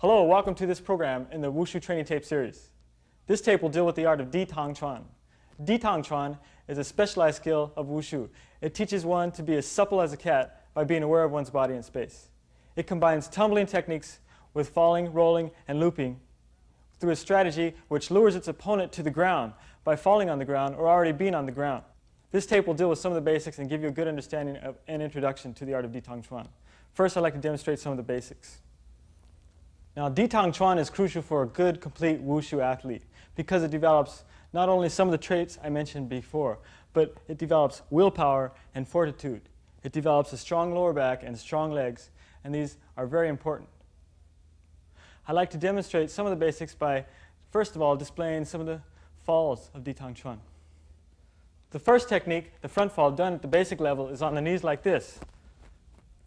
Hello, welcome to this program in the Wushu Training Tape Series. This tape will deal with the art of Chuan. Chuan is a specialized skill of Wushu. It teaches one to be as supple as a cat by being aware of one's body in space. It combines tumbling techniques with falling, rolling, and looping through a strategy which lures its opponent to the ground by falling on the ground or already being on the ground. This tape will deal with some of the basics and give you a good understanding of an introduction to the art of Chuan. First, I'd like to demonstrate some of the basics. Now, Chuan is crucial for a good, complete Wushu athlete because it develops not only some of the traits I mentioned before, but it develops willpower and fortitude. It develops a strong lower back and strong legs, and these are very important. I'd like to demonstrate some of the basics by, first of all, displaying some of the falls of Chuan. The first technique, the front fall, done at the basic level, is on the knees like this.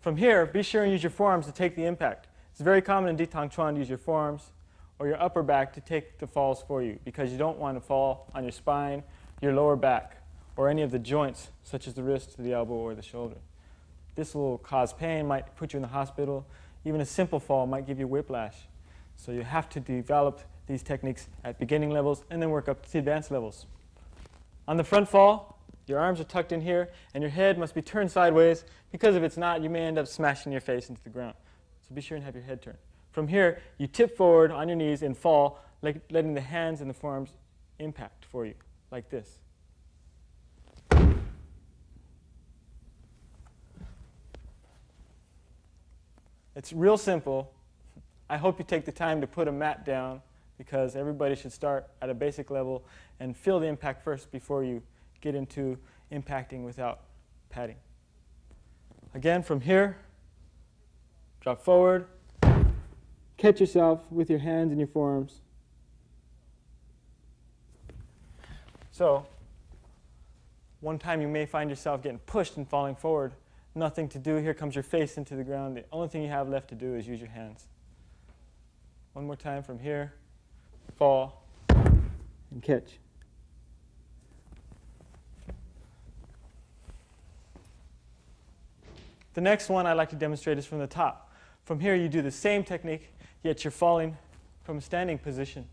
From here, be sure and use your forearms to take the impact. It's very common in Chuan to use your forearms or your upper back to take the falls for you because you don't want to fall on your spine, your lower back, or any of the joints, such as the wrist, the elbow, or the shoulder. This will cause pain, might put you in the hospital. Even a simple fall might give you whiplash. So you have to develop these techniques at beginning levels and then work up to advanced levels. On the front fall, your arms are tucked in here, and your head must be turned sideways because if it's not, you may end up smashing your face into the ground. So be sure and have your head turned. From here, you tip forward on your knees and fall, letting the hands and the forearms impact for you, like this. It's real simple. I hope you take the time to put a mat down because everybody should start at a basic level and feel the impact first before you get into impacting without padding. Again, from here, drop forward, catch yourself with your hands and your forearms. So, one time you may find yourself getting pushed and falling forward. Nothing to do. Here comes your face into the ground. The only thing you have left to do is use your hands. One more time from here, fall, and catch. The next one I'd like to demonstrate is from the top. From here, you do the same technique, yet you're falling from a standing position.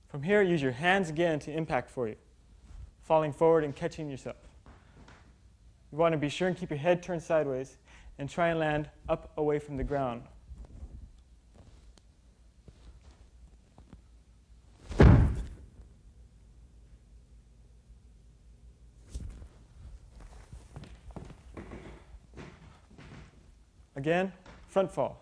From here, use your hands again to impact for you, falling forward and catching yourself. You want to be sure and keep your head turned sideways and try and land up away from the ground. Again, front fall.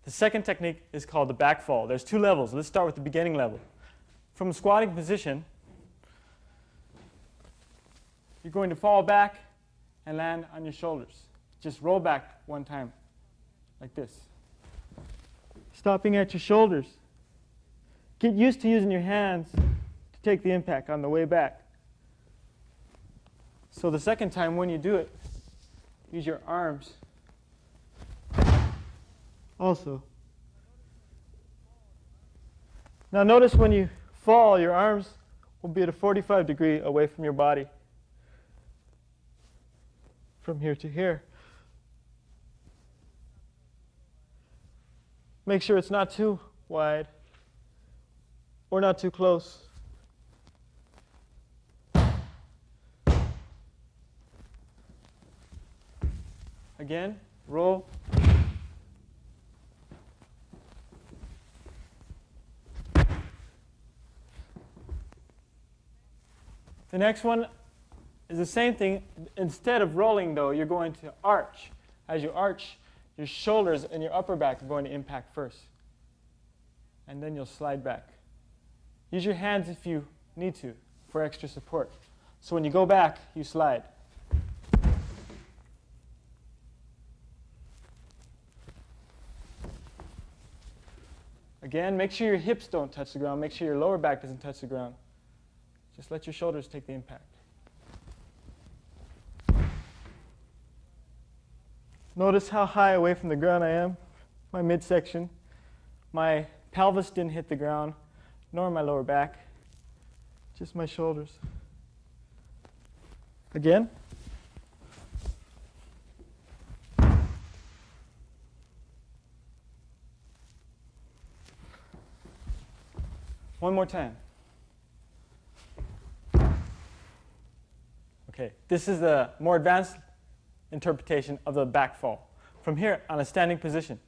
The second technique is called the back fall. There's two levels. Let's start with the beginning level. From a squatting position, you're going to fall back and land on your shoulders. Just roll back one time, like this. Stopping at your shoulders. Get used to using your hands to take the impact on the way back. So the second time when you do it, use your arms also. Now notice when you fall, your arms will be at a 45 degree away from your body. From here to here. Make sure it's not too wide or not too close. Again, roll. The next one is the same thing. Instead of rolling, though, you're going to arch. As you arch, your shoulders and your upper back are going to impact first. And then you'll slide back. Use your hands if you need to for extra support. So when you go back, you slide. Again, make sure your hips don't touch the ground. Make sure your lower back doesn't touch the ground. Just let your shoulders take the impact. Notice how high away from the ground I am, my midsection. My pelvis didn't hit the ground, nor my lower back, just my shoulders. Again. One more time. Okay, this is the more advanced interpretation of the back fall. From here, on a standing position.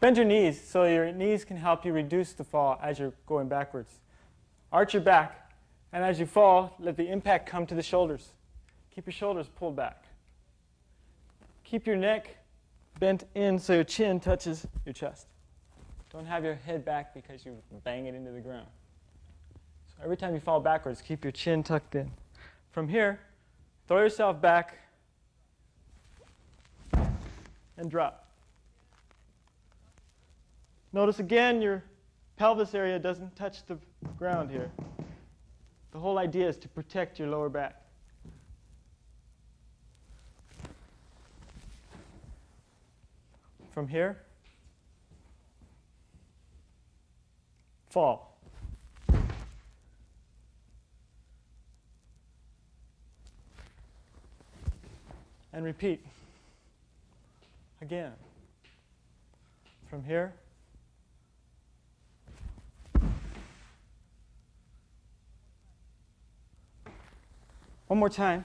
Bend your knees so your knees can help you reduce the fall as you're going backwards. Arch your back, and as you fall, let the impact come to the shoulders. Keep your shoulders pulled back. Keep your neck bent in so your chin touches your chest. Don't have your head back because you bang it into the ground. So every time you fall backwards, keep your chin tucked in. From here, throw yourself back and drop. Notice again your pelvis area doesn't touch the ground here. The whole idea is to protect your lower back. From here, fall. And repeat. Again. From here, one more time.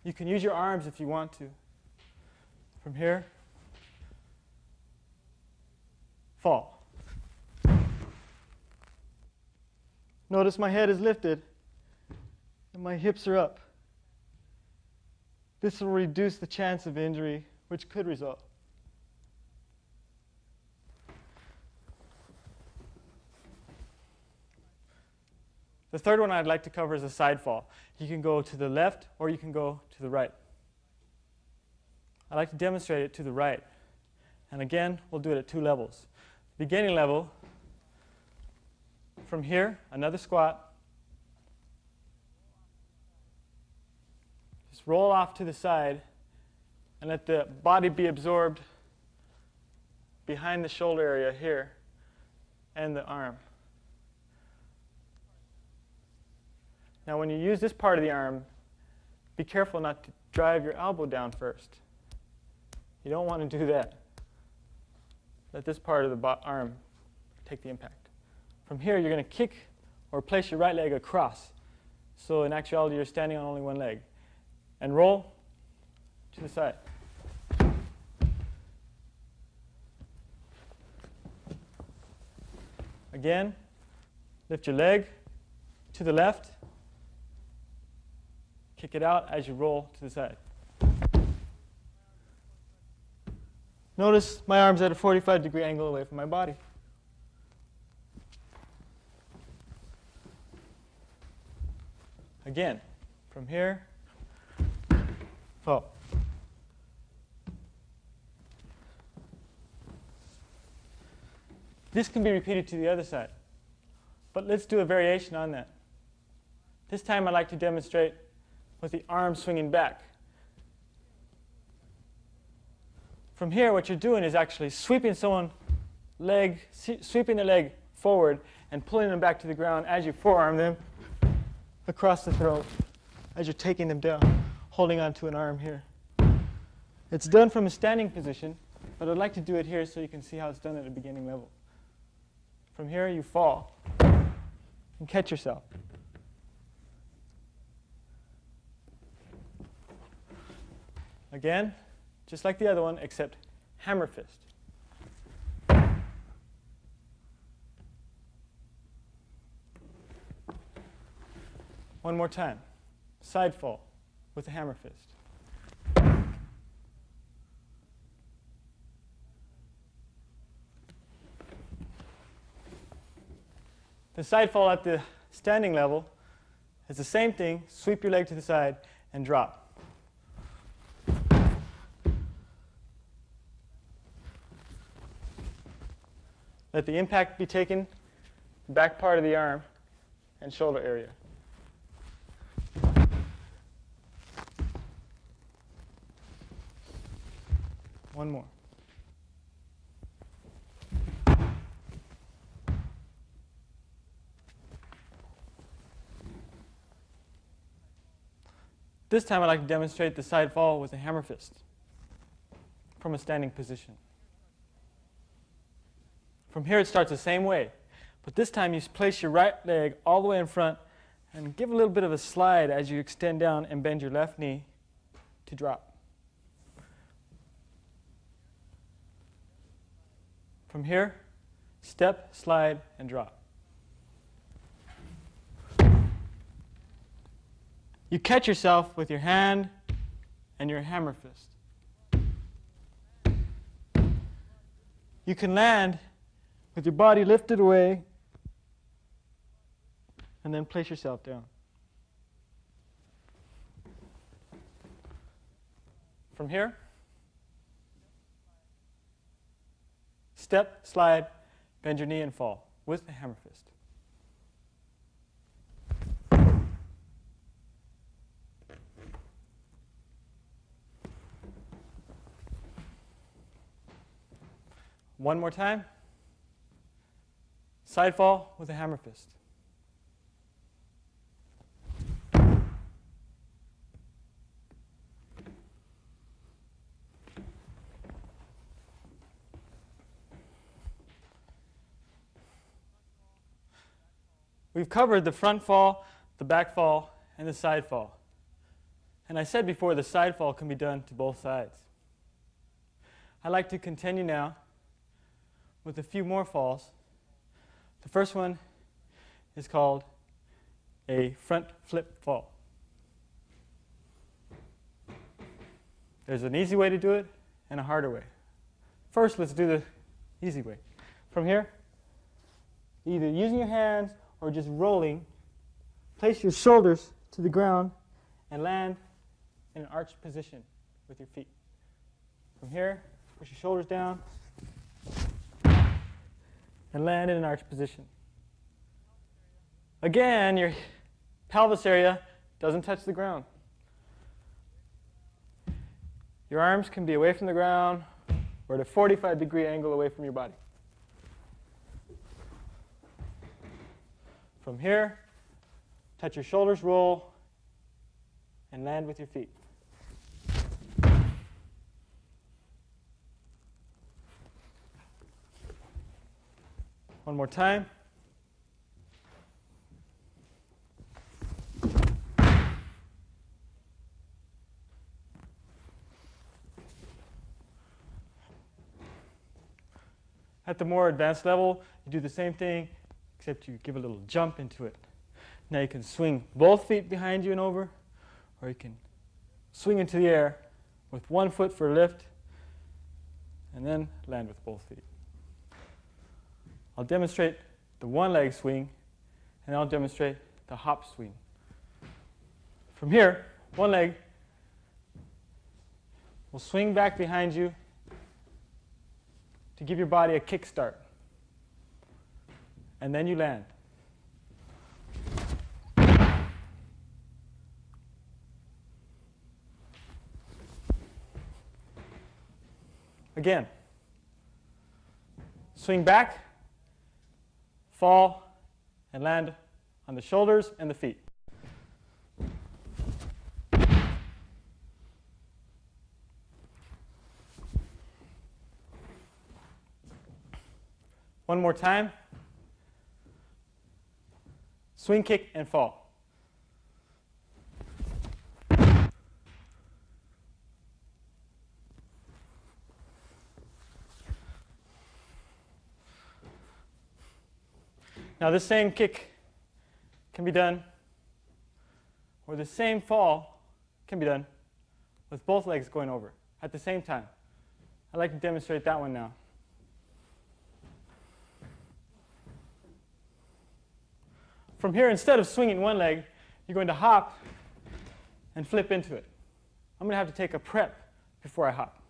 You can use your arms if you want to. From here, fall. Notice my head is lifted and my hips are up. This will reduce the chance of injury, which could result. The third one I'd like to cover is a side fall. You can go to the left or you can go to the right. I'd like to demonstrate it to the right. And again, we'll do it at two levels. Beginning level, from here, another squat. Just roll off to the side and let the body be absorbed behind the shoulder area here and the arm. Now when you use this part of the arm, be careful not to drive your elbow down first. You don't want to do that. Let this part of the arm take the impact. From here, you're going to kick or place your right leg across. So in actuality, you're standing on only one leg. And roll to the side. Again, lift your leg to the left. Kick it out as you roll to the side. Notice my arm's at a 45-degree angle away from my body. Again, from here, fall. This can be repeated to the other side. But let's do a variation on that. This time I'd like to demonstrate with the arm swinging back. From here, what you're doing is actually sweeping their leg forward and pulling them back to the ground as you forearm them across the throat, as you're taking them down, holding onto an arm here. It's done from a standing position, but I'd like to do it here so you can see how it's done at a beginning level. From here, you fall and catch yourself. Again, just like the other one, except hammer fist. One more time. Side fall with a hammer fist. The side fall at the standing level is the same thing. Sweep your leg to the side and drop. Let the impact be taken back part of the arm and shoulder area. One more. This time I'd like to demonstrate the side fall with a hammer fist from a standing position. From here it starts the same way, but this time you place your right leg all the way in front and give a little bit of a slide as you extend down and bend your left knee to drop. From here, step, slide, and drop. You catch yourself with your hand and your hammer fist. You can land with your body lifted away and then place yourself down. From here, step, slide, bend your knee and fall with the hammer fist. One more time. Side fall with a hammer fist. We've covered the front fall, the back fall, and the side fall. And I said before the side fall can be done to both sides. I'd like to continue now with a few more falls. The first one is called a front flip fall. There's an easy way to do it and a harder way. First, let's do the easy way. From here, either using your hands or just rolling, place your shoulders to the ground and land in an arched position with your feet. From here, push your shoulders down and land in an arched position. Again, your pelvis area doesn't touch the ground. Your arms can be away from the ground or at a 45-degree angle away from your body. From here, touch your shoulders, roll, and land with your feet. One more time. At the more advanced level, you do the same thing, except you give a little jump into it. Now you can swing both feet behind you and over, or you can swing into the air with one foot for a lift, and then land with both feet. I'll demonstrate the one leg swing, and I'll demonstrate the hop swing. From here, one leg will swing back behind you to give your body a kick start. And then you land. Again. Swing back, fall, and land on the shoulders and the feet. One more time. Swing, kick, and fall. Now this same kick can be done, or the same fall can be done with both legs going over at the same time. I'd like to demonstrate that one now. From here, instead of swinging one leg, you're going to hop and flip into it. I'm going to have to take a prep before I hop.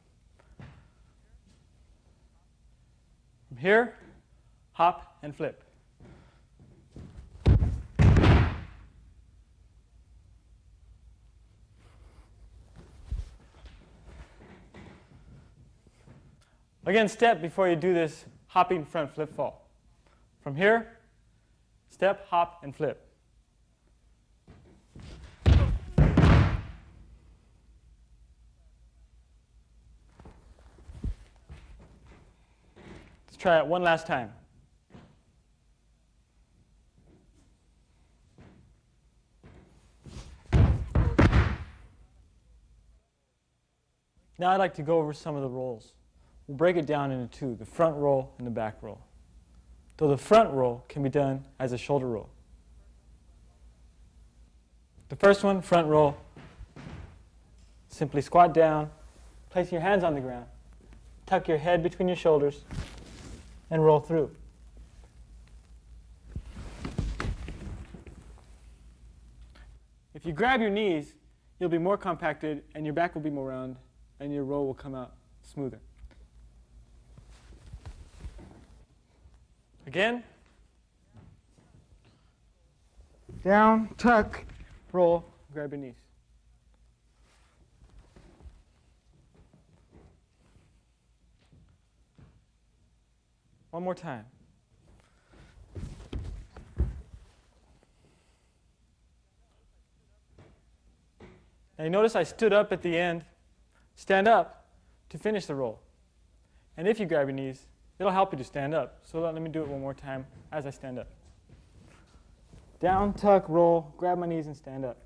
From here, hop and flip. Again, step before you do this hopping front flip fall. From here, step, hop, and flip. Let's try it one last time. Now I'd like to go over some of the rolls. We'll break it down into two, the front roll and the back roll. Though the front roll can be done as a shoulder roll. The first one, front roll, simply squat down, place your hands on the ground, tuck your head between your shoulders, and roll through. If you grab your knees, you'll be more compacted and your back will be more round and your roll will come out smoother. Again. Down, tuck, roll, grab your knees. One more time. Now you notice I stood up at the end. Stand up to finish the roll. And if you grab your knees, it'll help you to stand up. So let me do it one more time as I stand up. Down, tuck, roll, grab my knees and stand up.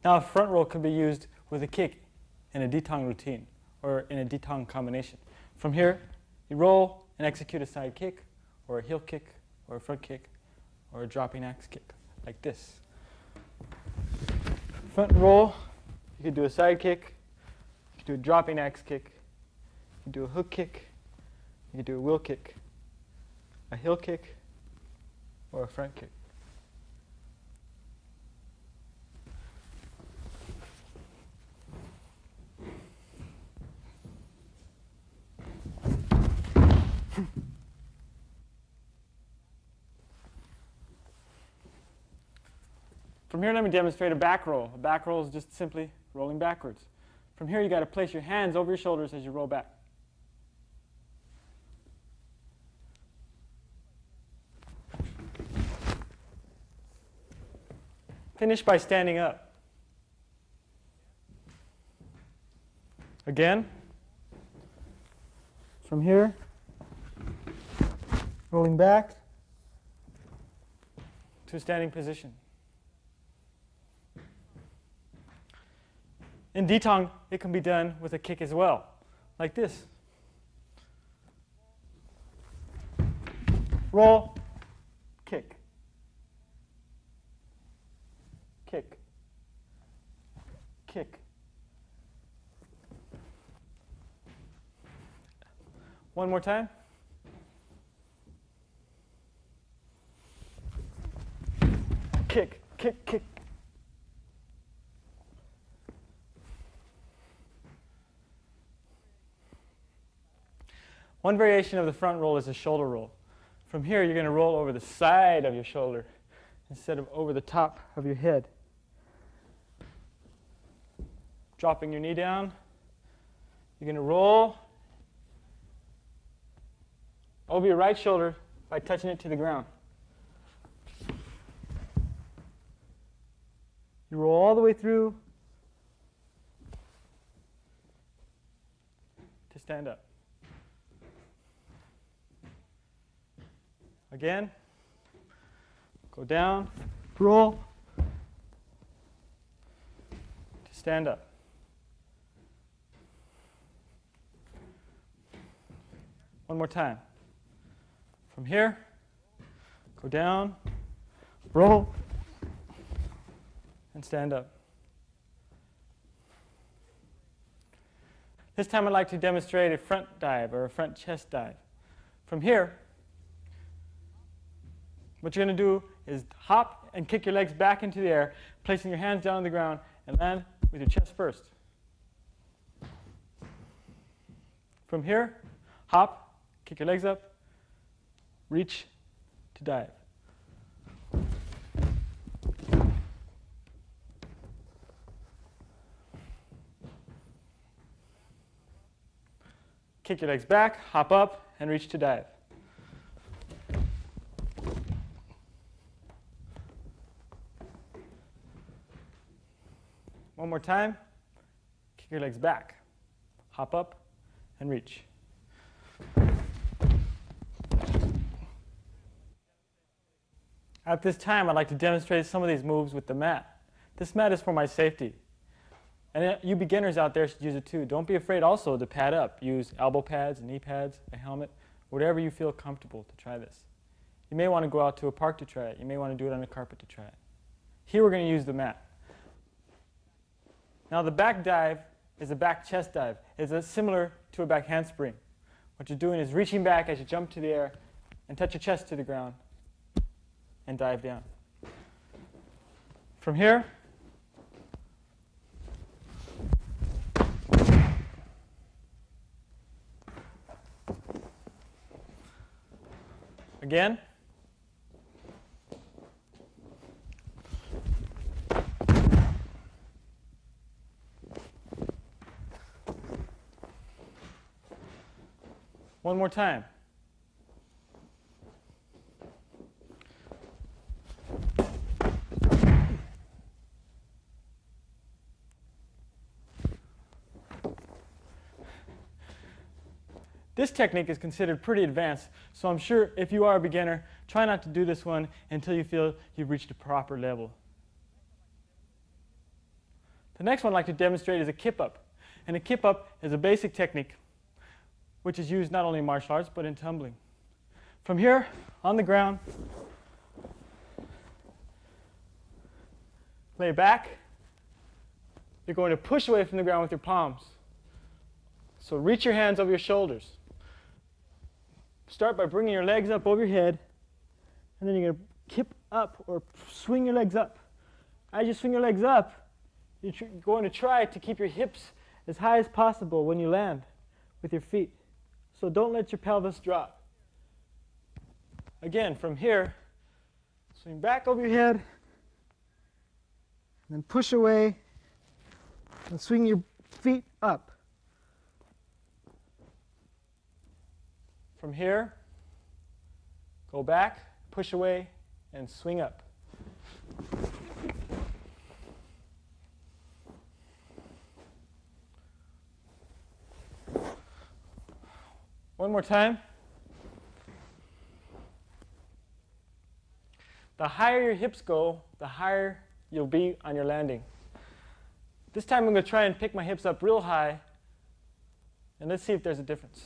Now a front roll can be used with a kick in a detang routine or in a detang combination. From here, you roll and execute a side kick or a heel kick or a front kick or a dropping axe kick like this. Front roll, you could do a side kick, you could do a dropping axe kick, you could do a hook kick, you could do a wheel kick, a heel kick, or a front kick. From here, let me demonstrate a back roll. A back roll is just simply rolling backwards. From here, you got to place your hands over your shoulders as you roll back. Finish by standing up. Again. From here, rolling back to a standing position. In detang, it can be done with a kick as well, like this. Roll, kick, kick, kick. One more time. Kick, kick, kick. One variation of the front roll is a shoulder roll. From here, you're going to roll over the side of your shoulder instead of over the top of your head. Dropping your knee down, you're going to roll over your right shoulder by touching it to the ground. You roll all the way through to stand up. Again, go down, roll, to stand up. One more time. From here, go down, roll, and stand up. This time I'd like to demonstrate a front dive or a front chest dive. From here, what you're going to do is hop and kick your legs back into the air, placing your hands down on the ground and land with your chest first. From here, hop, kick your legs up, reach to dive. Kick your legs back, hop up, and reach to dive. One more time. Kick your legs back, hop up, and reach. At this time, I'd like to demonstrate some of these moves with the mat. This mat is for my safety. And you beginners out there should use it too. Don't be afraid also to pad up. Use elbow pads, knee pads, a helmet, whatever you feel comfortable to try this. You may want to go out to a park to try it. You may want to do it on the carpet to try it. Here we're going to use the mat. Now the back dive is a back chest dive. It's similar to a back handspring. What you're doing is reaching back as you jump to the air and touch your chest to the ground and dive down. From here, again, one more time. This technique is considered pretty advanced, so I'm sure if you are a beginner, try not to do this one until you feel you've reached a proper level. The next one I'd like to demonstrate is a kip-up. And a kip-up is a basic technique which is used not only in martial arts but in tumbling. From here, on the ground, lay back. You're going to push away from the ground with your palms. So reach your hands over your shoulders. Start by bringing your legs up over your head, and then you're going to kip up or swing your legs up. As you swing your legs up, you're going to try to keep your hips as high as possible when you land with your feet. So don't let your pelvis drop. Again, from here, swing back over your head, and then push away, and swing your feet up. From here, go back, push away, and swing up. One more time. The higher your hips go, the higher you'll be on your landing. This time I'm going to try and pick my hips up real high, and let's see if there's a difference.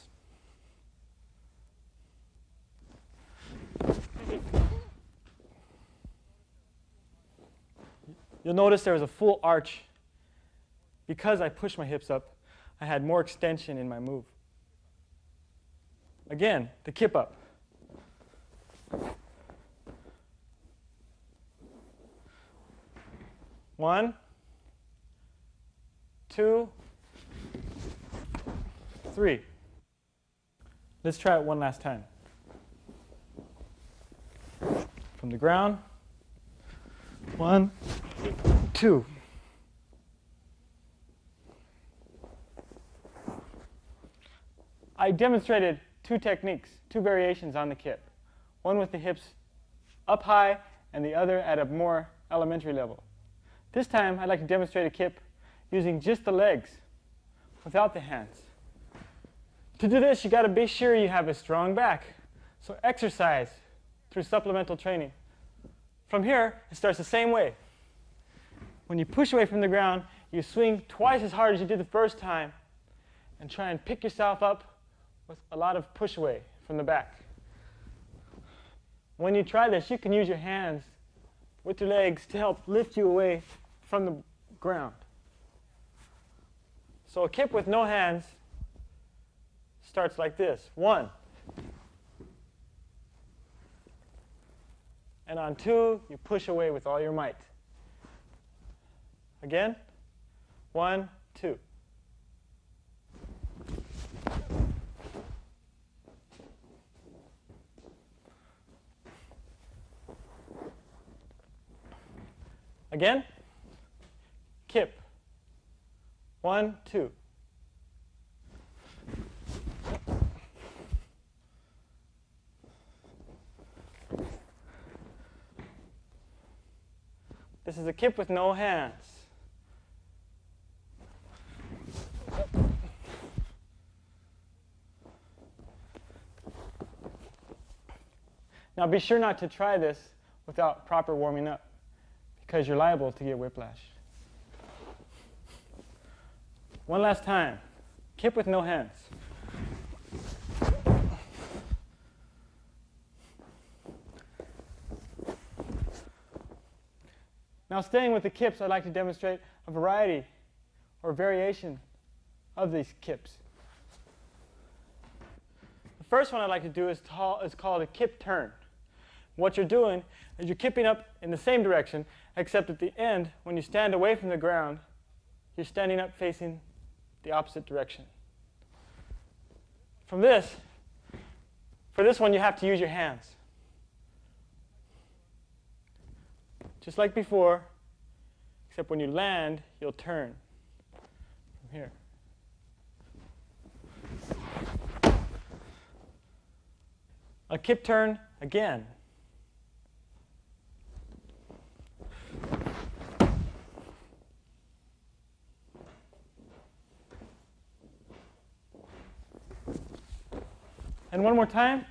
You'll notice there was a full arch. Because I pushed my hips up, I had more extension in my move. Again, the kip up. One, two, three. Let's try it one last time. From the ground. One, two. I demonstrated two techniques, two variations on the kip. One with the hips up high and the other at a more elementary level. This time I'd like to demonstrate a kip using just the legs without the hands. To do this, you got to be sure you have a strong back. So exercise through supplemental training. From here, it starts the same way. When you push away from the ground, you swing twice as hard as you did the first time and try and pick yourself up with a lot of push away from the back. When you try this, you can use your hands with your legs to help lift you away from the ground. So a kip with no hands starts like this. One. And on two, you push away with all your might. Again. One, two. Again. Kip. One, two. This is a kip with no hands. Now be sure not to try this without proper warming up, because you're liable to get whiplash. One last time. Kip with no hands. Now staying with the kips, I'd like to demonstrate a variety or variation of these kips. The first one I'd like to do is called a kip turn. What you're doing is you're kipping up in the same direction, except at the end, when you stand away from the ground, you're standing up facing the opposite direction. For this one, you have to use your hands. Just like before, except when you land, you'll turn from here. A kip turn again. And one more time.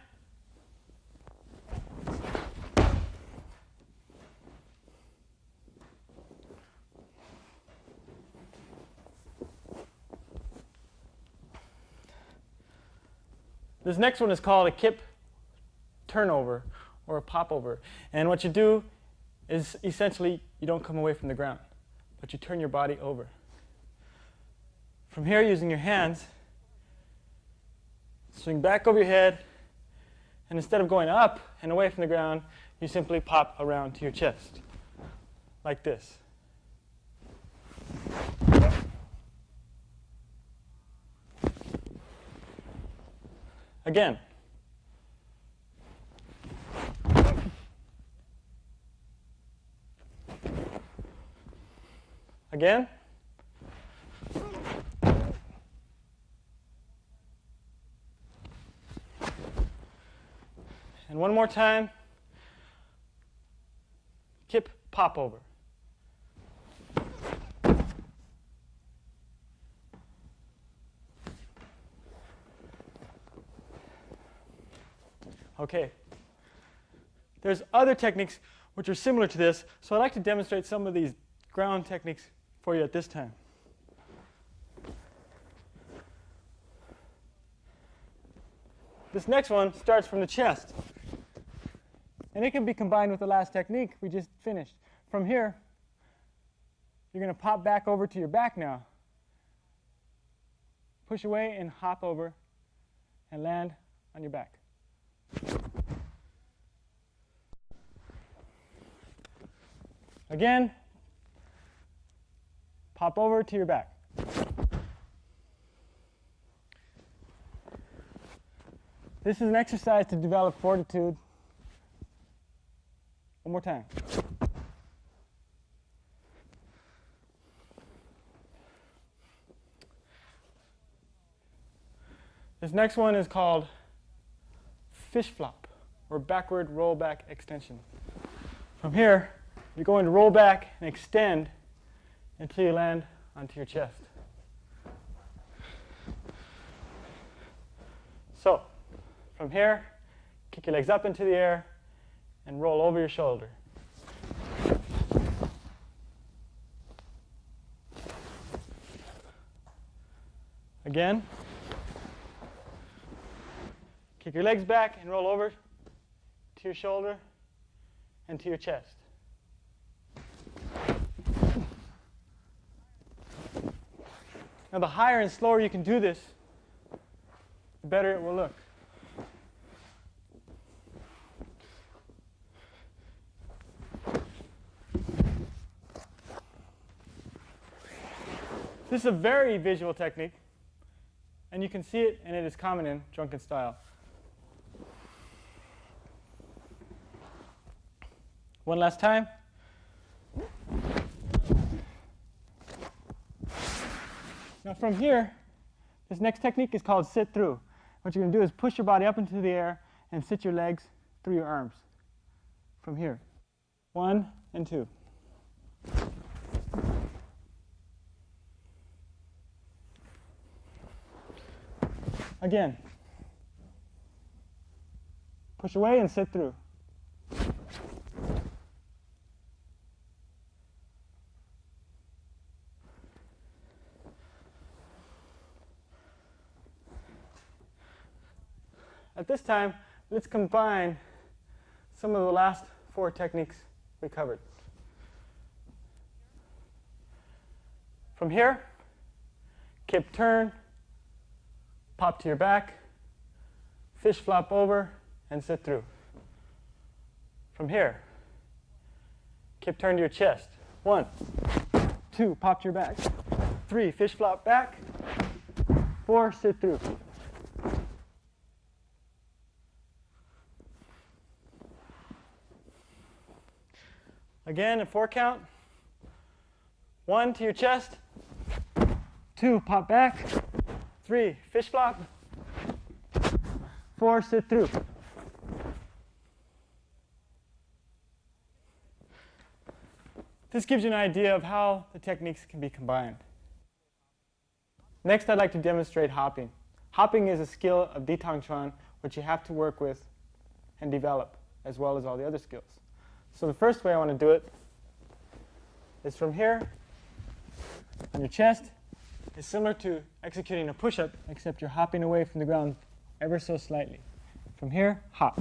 This next one is called a kip turnover or a popover. And what you do is essentially you don't come away from the ground, but you turn your body over. From here, using your hands, swing back over your head, and instead of going up and away from the ground, you simply pop around to your chest, like this. Again. Again. And one more time. Kip, pop over. Okay. There's other techniques which are similar to this, so I'd like to demonstrate some of these ground techniques for you at this time. This next one starts from the chest, and it can be combined with the last technique we just finished. From here, you're going to pop back over to your back now. Push away and hop over and land on your back. Again, pop over to your back. This is an exercise to develop fortitude. One more time. This next one is called fish flop, or backward roll back extension. From here, you're going to roll back and extend until you land onto your chest. So, from here, kick your legs up into the air and roll over your shoulder. Again. Kick your legs back and roll over to your shoulder and to your chest. Now, the higher and slower you can do this, the better it will look. This is a very visual technique, and you can see it, and it is common in drunken style. One last time. Now from here, this next technique is called sit through. What you're going to do is push your body up into the air and sit your legs through your arms. From here. 1 and 2. Again. Push away and sit through. At this time, let's combine some of the last 4 techniques we covered. From here, kip turn, pop to your back, fish flop over, and sit through. From here, kip turn to your chest. 1, 2, pop to your back. 3, fish flop back. 4, sit through. Again, a 4 count. 1 to your chest. 2, pop back. 3, fish flop. 4, sit through. This gives you an idea of how the techniques can be combined. Next, I'd like to demonstrate hopping. Hopping is a skill of Ditang Chuan which you have to work with and develop, as well as all the other skills. So the first way I want to do it is from here on your chest. It's similar to executing a push-up, except you're hopping away from the ground ever so slightly. From here, hop.